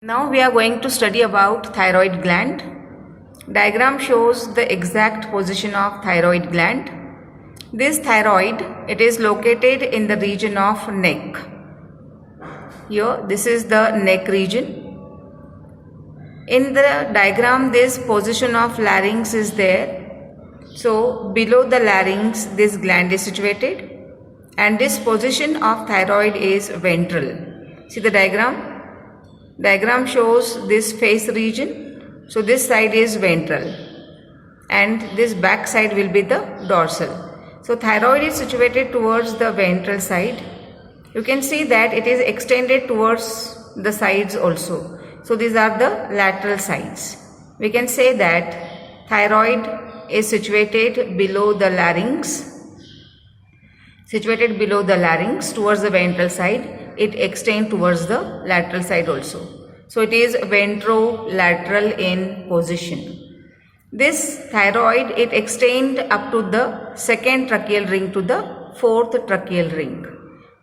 Now we are going to study about thyroid gland. Diagram shows the exact position of thyroid gland. This thyroid, it is located in the region of neck. Here, this is the neck region. In the diagram, this position of larynx is there. So, below the larynx, this gland is situated. And this position of thyroid is ventral. See the diagram? Diagram shows this face region. So this side is ventral and this back side will be the dorsal. So thyroid is situated towards the ventral side. You can see that it is extended towards the sides also. So these are the lateral sides. We can say that thyroid is situated below the larynx. Situated below the larynx towards the ventral side. It extends towards the lateral side also. So it is ventrolateral in position. This thyroid, it extends up to the second tracheal ring to the fourth tracheal ring.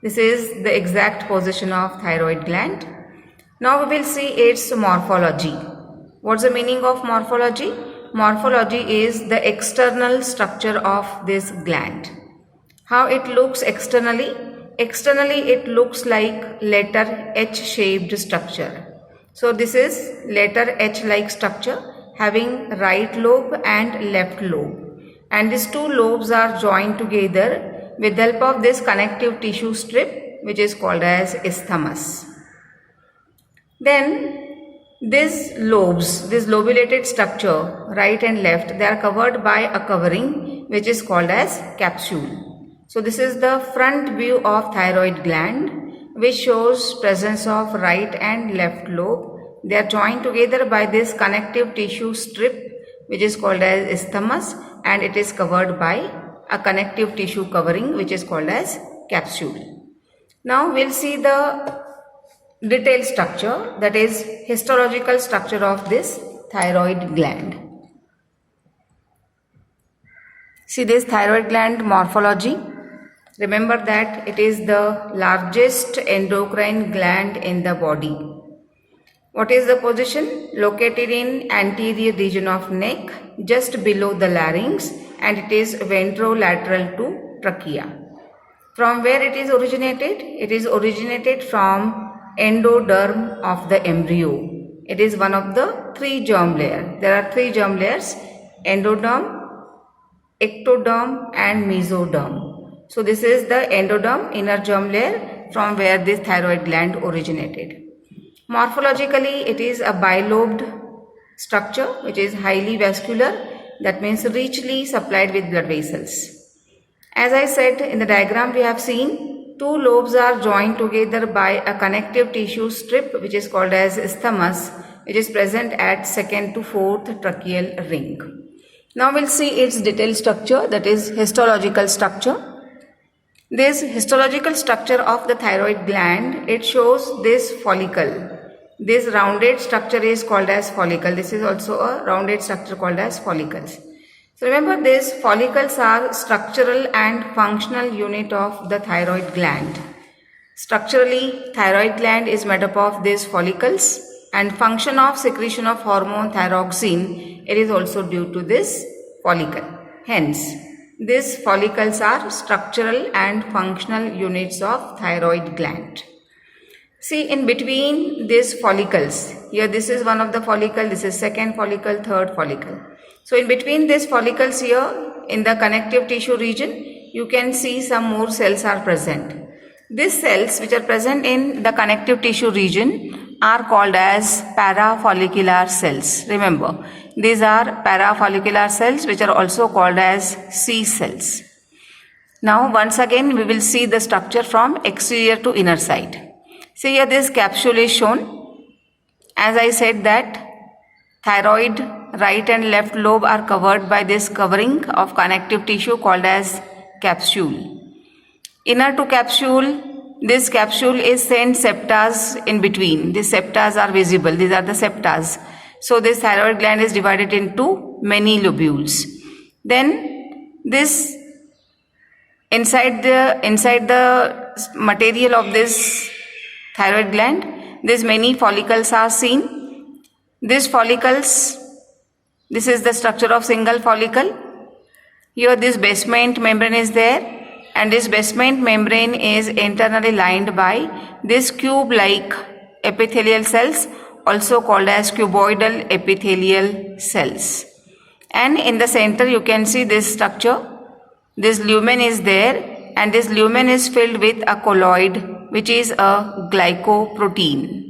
This is the exact position of thyroid gland. Now we will see its morphology. What's the meaning of morphology? Morphology is the external structure of this gland. How it looks externally? Externally, it looks like letter H-shaped structure. So this is letter H-like structure having right lobe and left lobe. And these two lobes are joined together with the help of this connective tissue strip, which is called as isthmus. Then these lobes, this lobulated structure, right and left, they are covered by a covering which is called as capsule. So this is the front view of thyroid gland, which shows presence of right and left lobe. They are joined together by this connective tissue strip, which is called as isthmus, and it is covered by a connective tissue covering, which is called as capsule. Now we'll see the detailed structure, that is histological structure of this thyroid gland. See this thyroid gland morphology. Remember that it is the largest endocrine gland in the body. What is the position? Located in anterior region of neck, just below the larynx, and it is ventrolateral to trachea. From where it is originated? It is originated from endoderm of the embryo. It is one of the three germ layers. There are three germ layers: endoderm, ectoderm and mesoderm. So this is the endoderm, inner germ layer, from where this thyroid gland originated. Morphologically, it is a bilobed structure which is highly vascular, that means richly supplied with blood vessels. As I said in the diagram, we have seen two lobes are joined together by a connective tissue strip which is called as isthmus, which is present at second to fourth tracheal ring. Now we'll see its detailed structure, that is histological structure. This histological structure of the thyroid gland, it shows this follicle. This rounded structure is called as follicle. This is also a rounded structure called as follicles. So remember, these follicles are structural and functional unit of the thyroid gland. Structurally, thyroid gland is made up of these follicles, and function of secretion of hormone thyroxine, it is also due to this follicle. Hence, these follicles are structural and functional units of thyroid gland. See, in between these follicles, here this is one of the follicle, this is second follicle, third follicle. So in between these follicles here, in the connective tissue region, you can see some more cells are present. These cells which are present in the connective tissue region are called as parafollicular cells. Remember, these are parafollicular cells which are also called as C cells. Now once again we will see the structure from exterior to inner side. See here this capsule is shown. As I said that thyroid right and left lobe are covered by this covering of connective tissue called as capsule. Inner to capsule, this capsule is sent septas in between. These septas are visible. These are the septas. So this thyroid gland is divided into many lobules. Then this inside the material of this thyroid gland, these many follicles are seen. These follicles, this is the structure of single follicle. Here this basement membrane is there, and this basement membrane is internally lined by this cube-like epithelial cells, also called as cuboidal epithelial cells. And in the center you can see this structure. This lumen is there, and this lumen is filled with a colloid, which is a glycoprotein.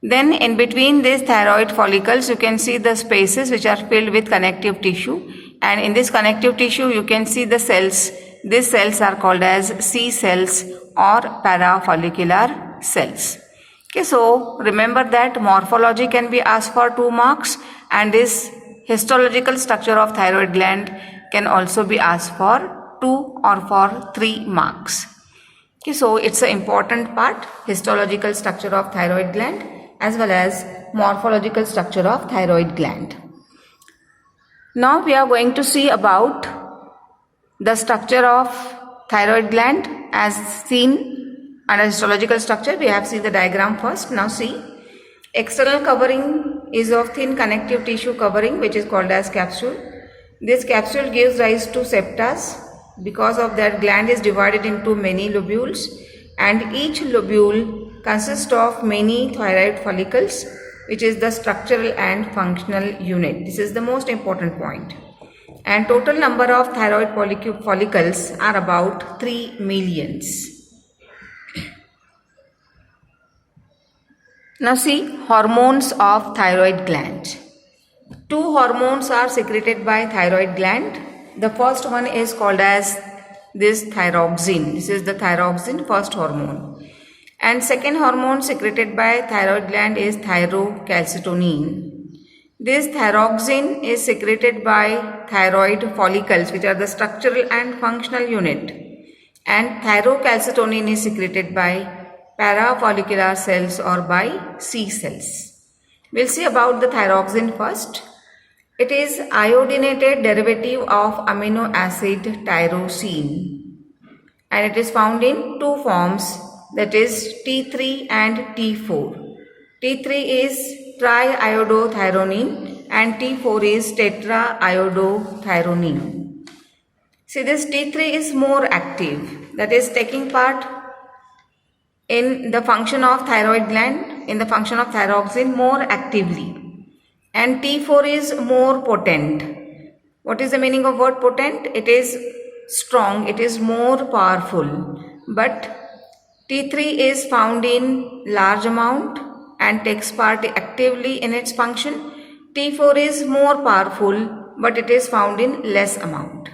Then in between these thyroid follicles you can see the spaces which are filled with connective tissue, and in this connective tissue you can see the cells. These cells are called as C cells or parafollicular cells. Okay, so remember that morphology can be asked for 2 marks, and this histological structure of thyroid gland can also be asked for 2 or for 3 marks. Okay, so it's an important part, histological structure of thyroid gland as well as morphological structure of thyroid gland. Now we are going to see about the structure of thyroid gland as seen under histological structure. We have seen the diagram first. Now see, external covering is of thin connective tissue covering, which is called as capsule. This capsule gives rise to septas. Because of that, gland is divided into many lobules, and each lobule consists of many thyroid follicles, which is the structural and functional unit. This is the most important point. And total number of thyroid follicles are about 3 millions. Now see, hormones of thyroid gland. 2 hormones are secreted by thyroid gland. The first one is called as this thyroxine. This is the thyroxine, first hormone. And second hormone secreted by thyroid gland is thyrocalcitonin. This thyroxine is secreted by thyroid follicles, which are the structural and functional unit. And thyrocalcitonin is secreted by parafollicular cells or by C cells. We'll see about the thyroxine first. It is iodinated derivative of amino acid tyrosine, and it is found in 2 forms, that is T3 and T4. T3 is triiodothyronine and T4 is tetraiodothyronine. See, this T3 is more active, that is taking part in the function of thyroid gland, in the function of thyroxine more actively. And T4 is more potent. What is the meaning of word potent? It is strong, it is more powerful. But T3 is found in large amount and takes part actively in its function. T4 is more powerful, but it is found in less amount.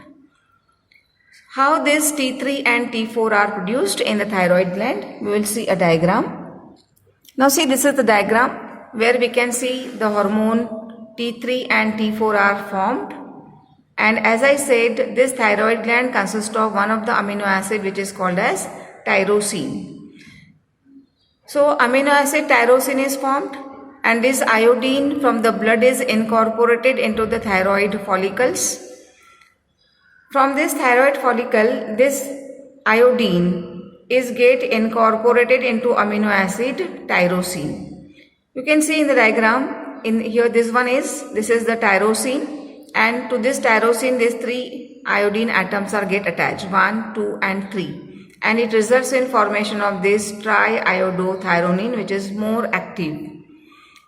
How this T3 and T4 are produced in the thyroid gland? We will see a diagram. Now see, this is the diagram where we can see the hormone T3 and T4 are formed. And as I said, this thyroid gland consists of one of the amino acid which is called as tyrosine. So amino acid tyrosine is formed, and this iodine from the blood is incorporated into the thyroid follicles. From this thyroid follicle, this iodine is get incorporated into amino acid tyrosine. You can see in the diagram, in here this is the tyrosine, and to this tyrosine these 3 iodine atoms are get attached, 1, 2 and 3, and it results in formation of this triiodothyronine, which is more active.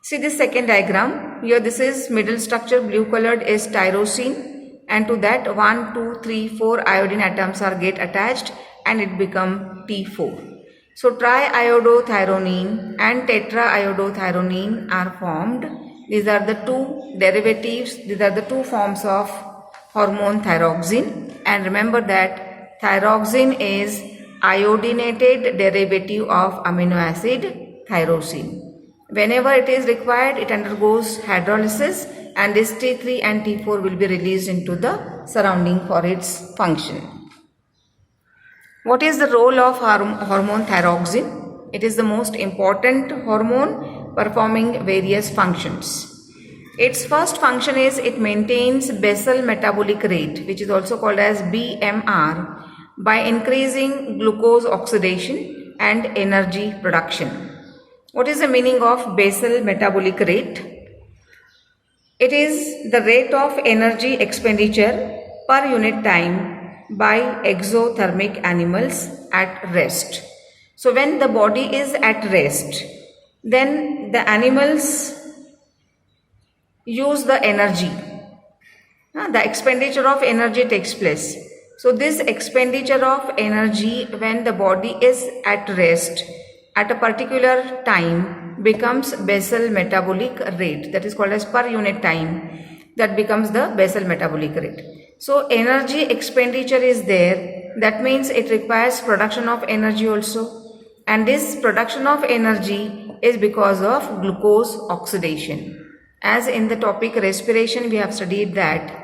See this second diagram, here this is middle structure, blue colored is tyrosine, and to that 1, 2, 3, 4 iodine atoms are get attached and it become T4. So triiodothyronine and tetraiodothyronine are formed. These are the 2 derivatives, these are the 2 forms of hormone thyroxine. And remember that thyroxine is iodinated derivative of amino acid tyrosine. Whenever it is required, it undergoes hydrolysis, and this T3 and T4 will be released into the surrounding for its function. What is the role of hormone thyroxine? It is the most important hormone performing various functions. Its first function is it maintains basal metabolic rate, which is also called as BMR, by increasing glucose oxidation and energy production. What is the meaning of basal metabolic rate? It is the rate of energy expenditure per unit time by exothermic animals at rest. So when the body is at rest, then the animals use the energy. The expenditure of energy takes place. So this expenditure of energy when the body is at rest at a particular time becomes basal metabolic rate, that is called as per unit time, that becomes the basal metabolic rate. So energy expenditure is there, that means it requires production of energy also, and this production of energy is because of glucose oxidation. As in the topic respiration we have studied that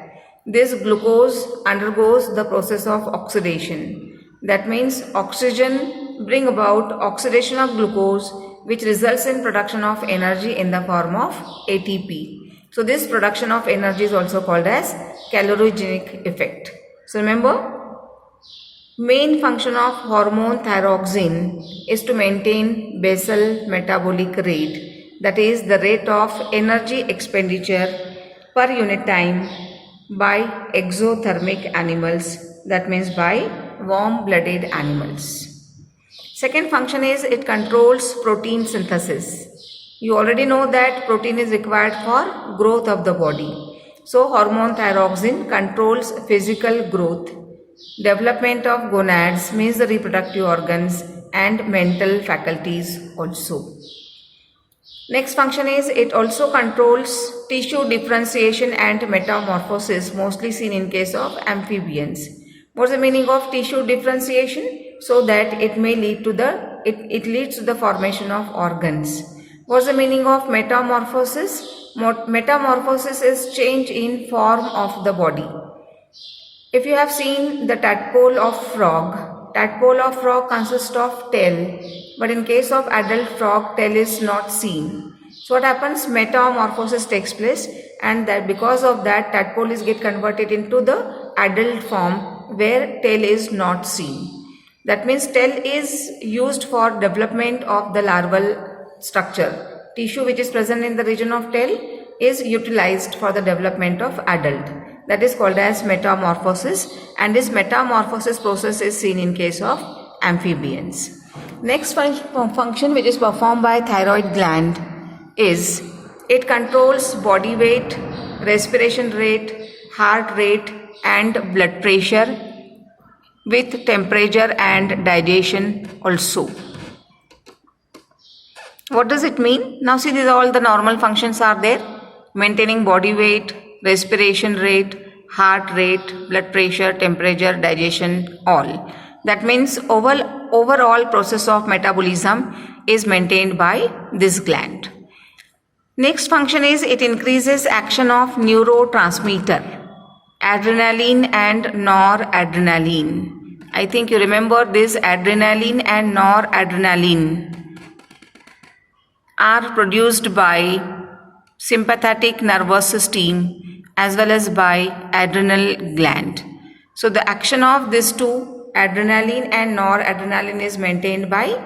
this glucose undergoes the process of oxidation. That means oxygen bring about oxidation of glucose, which results in production of energy in the form of ATP. So this production of energy is also called as calorogenic effect. So remember, main function of hormone thyroxine is to maintain basal metabolic rate, that is the rate of energy expenditure per unit time by exothermic animals, that means by warm-blooded animals. Second function is it controls protein synthesis. You already know that protein is required for growth of the body. So hormone thyroxine controls physical growth, development of gonads, means the reproductive organs, and mental faculties also. Next function is it also controls tissue differentiation and metamorphosis, mostly seen in case of amphibians. What's the meaning of tissue differentiation? So that it may lead to it leads to the formation of organs. What's the meaning of metamorphosis? Metamorphosis is change in form of the body. If you have seen the tadpole of frog consists of tail, but in case of adult frog, tail is not seen. So what happens? Metamorphosis takes place, and that because of that, tadpole is get converted into the adult form where tail is not seen. That means tail is used for development of the larval structure. Tissue which is present in the region of tail is utilized for the development of adult. That is called as metamorphosis, and this metamorphosis process is seen in case of amphibians. Next function which is performed by thyroid gland is it controls body weight, respiration rate, heart rate, and blood pressure with temperature and digestion also. What does it mean? Now see, these all the normal functions are there: maintaining body weight, respiration rate, heart rate, blood pressure, temperature, digestion, all. That means overall process of metabolism is maintained by this gland. Next function is it increases action of neurotransmitter, adrenaline and noradrenaline. I think you remember this adrenaline and noradrenaline are produced by sympathetic nervous system as well as by adrenal gland. So the action of these two, adrenaline and noradrenaline, is maintained by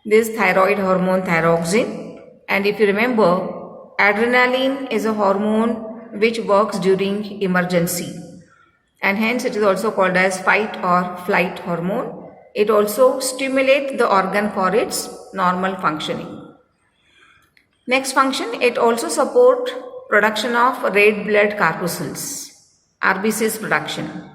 this thyroid hormone thyroxine. And if you remember, adrenaline is a hormone which works during emergency, and hence it is also called as fight or flight hormone. It also stimulates the organ for its normal functioning. Next function, it also supports production of red blood corpuscles, RBCs production.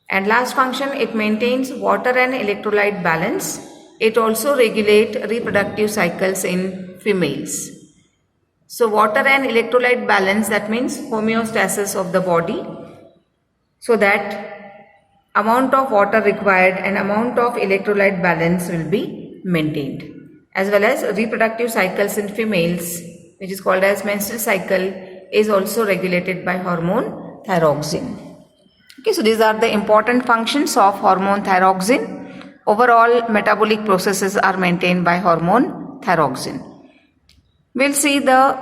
And last function, it maintains water and electrolyte balance. It also regulates reproductive cycles in females. So water and electrolyte balance, that means homeostasis of the body, so that amount of water required and amount of electrolyte balance will be maintained, as well as reproductive cycles in females, which is called as menstrual cycle, is also regulated by hormone thyroxine. Okay, so these are the important functions of hormone thyroxine. Overall metabolic processes are maintained by hormone thyroxine. We'll see the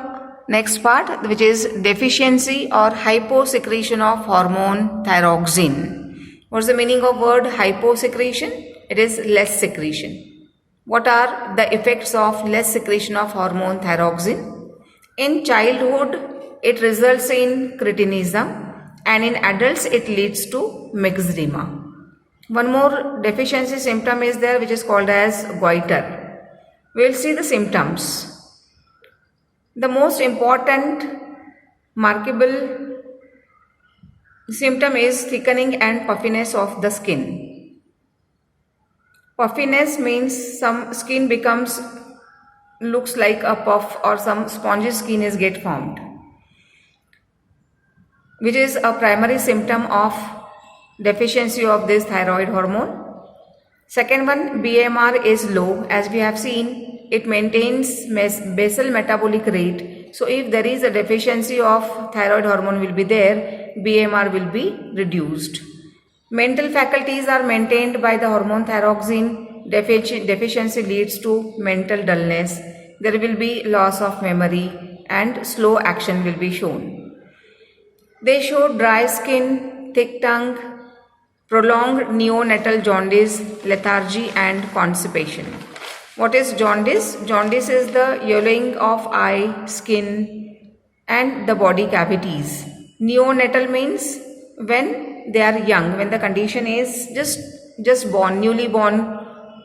next part, which is deficiency or hyposecretion of hormone thyroxine. What's the meaning of word hyposecretion? It is less secretion. What are the effects of less secretion of hormone thyroxine? In childhood, it results in cretinism, and in adults, it leads to myxedema. One more deficiency symptom is there, which is called as goiter. We will see the symptoms. The most important markable symptom is thickening and puffiness of the skin. Puffiness means some skin looks like a puff, or some spongy skin is get formed, which is a primary symptom of deficiency of this thyroid hormone. Second one, BMR is low. As we have seen, it maintains basal metabolic rate. So if there is a deficiency of thyroid hormone will be there, BMR will be reduced. Mental faculties are maintained by the hormone thyroxine. Deficiency leads to mental dullness. There will be loss of memory and slow action will be shown. They show dry skin, thick tongue, prolonged neonatal jaundice, lethargy and constipation. What is jaundice? Jaundice is the yellowing of eye, skin and the body cavities. Neonatal means when they are young, when the condition is just born, newly born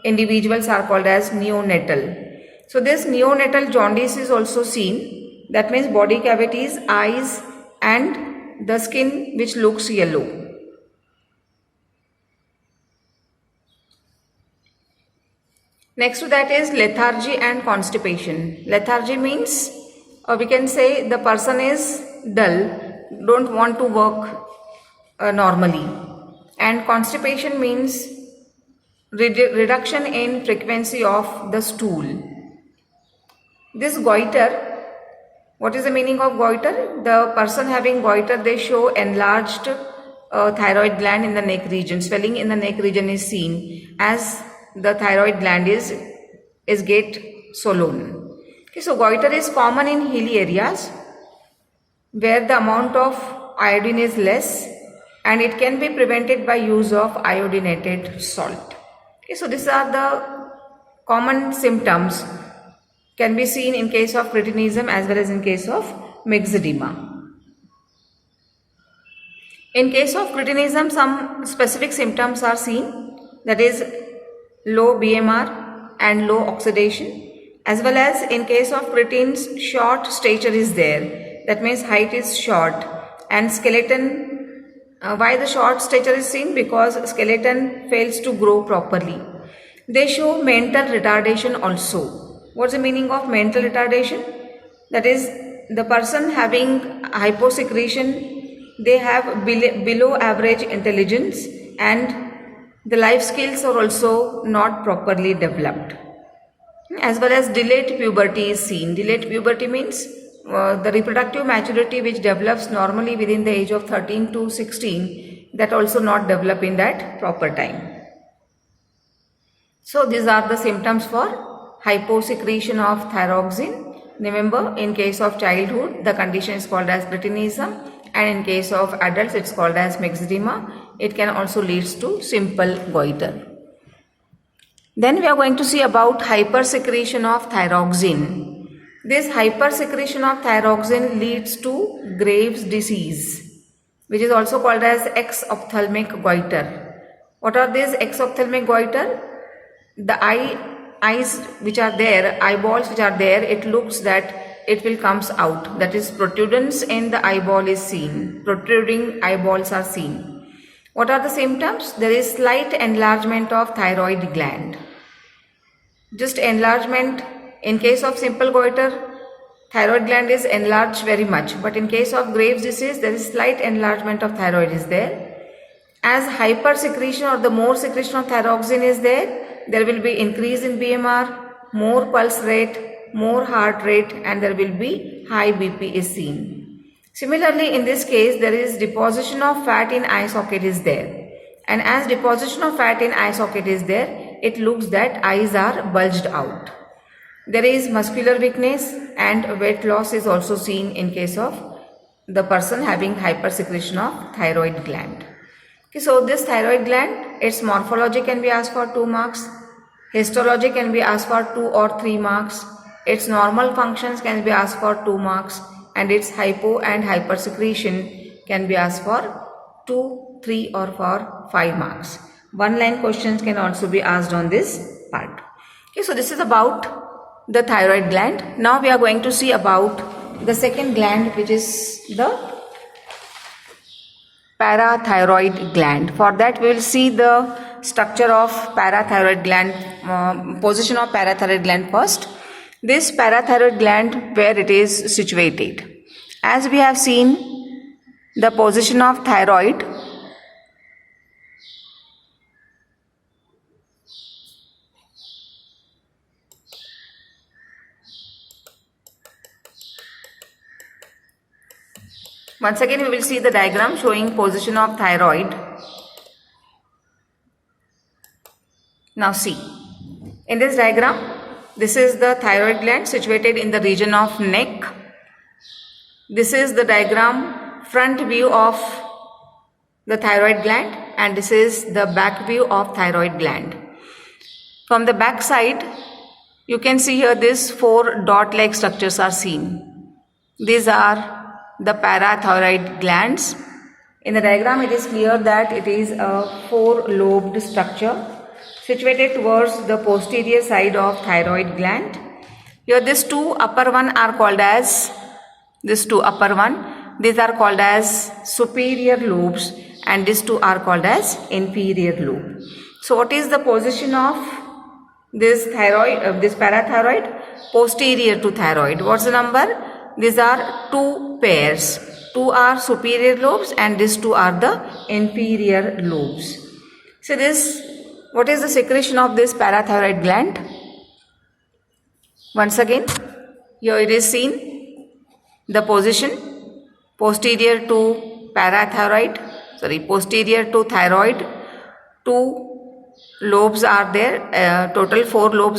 individuals are called as neonatal. So this neonatal jaundice is also seen. That means body cavities, eyes and the skin which looks yellow. Next to that is lethargy and constipation. Lethargy means, or we can say the person is dull, don't want to work normally. And constipation means reduction in frequency of the stool. This goiter, what is the meaning of goiter? The person having goiter, they show enlarged thyroid gland in the neck region. Swelling in the neck region is seen as the thyroid gland is get swollen. Okay, so goiter is common in hilly areas where the amount of iodine is less, and it can be prevented by use of iodinated salt. Okay, so these are the common symptoms can be seen in case of cretinism as well as in case of myxedema. In case of cretinism, some specific symptoms are seen, that is low BMR and low oxidation, as well as in case of cretins, short stature is there. That means height is short and skeleton. Why the short stature is seen? Because skeleton fails to grow properly. They show mental retardation also. What's the meaning of mental retardation? That is the person having hyposecretion, they have below average intelligence and the life skills are also not properly developed. As well as delayed puberty is seen. Delayed puberty means the reproductive maturity which develops normally within the age of 13 to 16, that also not develop in that proper time. So these are the symptoms for hyposecretion of thyroxine. Remember, in case of childhood, the condition is called as cretinism, and in case of adults, it's called as myxedema. It can also lead to simple goiter. Then we are going to see about hypersecretion of thyroxine. This hypersecretion of thyroxine leads to Graves' disease, which is also called as exophthalmic goiter. What are these exophthalmic goiter? The eyes which are there, eyeballs which are there, it looks that it will comes out. That is, protuberance in the eyeball is seen. Protruding eyeballs are seen. What are the symptoms? There is slight enlargement of thyroid gland. Just enlargement. In case of simple goiter, thyroid gland is enlarged very much. But in case of Graves' disease, there is slight enlargement of thyroid is there. As hypersecretion or the more secretion of thyroxine is there will be increase in BMR, more pulse rate, more heart rate, and there will be high BP is seen. Similarly, in this case, there is deposition of fat in eye socket is there. And as deposition of fat in eye socket is there, it looks that eyes are bulged out. There is muscular weakness and weight loss is also seen in case of the person having hypersecretion of thyroid gland. Okay, so this thyroid gland, its morphology can be asked for 2 marks. Histology can be asked for 2 or 3 marks. Its normal functions can be asked for 2 marks, and its hypo and hypersecretion can be asked for 2, 3 or for 5 marks. One line questions can also be asked on this part. Okay, so this is about the thyroid gland. Now we are going to see about the second gland, which is the parathyroid gland. For that we will see the structure of parathyroid gland, position of parathyroid gland first. This parathyroid gland, where it is situated. As we have seen the position of thyroid, once again we will see the diagram showing position of thyroid. Now see, in this diagram, this is the thyroid gland situated in the region of neck. This is the diagram front view of the thyroid gland, and this is the back view of thyroid gland. From the back side, you can see here these 4 dot-like structures are seen. These are the parathyroid glands. In the diagram, it is clear that it is a 4-lobed structure situated towards the posterior side of thyroid gland. Here these 2 upper one are called as, these are called as superior lobes, and these 2 are called as inferior lobe. So what is the position of this thyroid, this parathyroid? Posterior to thyroid. What's the number? These are 2 pairs. 2 are superior lobes and these 2 are the inferior lobes. So this, what is the secretion of this parathyroid gland? Once again, here it is seen the position posterior to posterior to thyroid. 2 lobes are there, total 4 lobes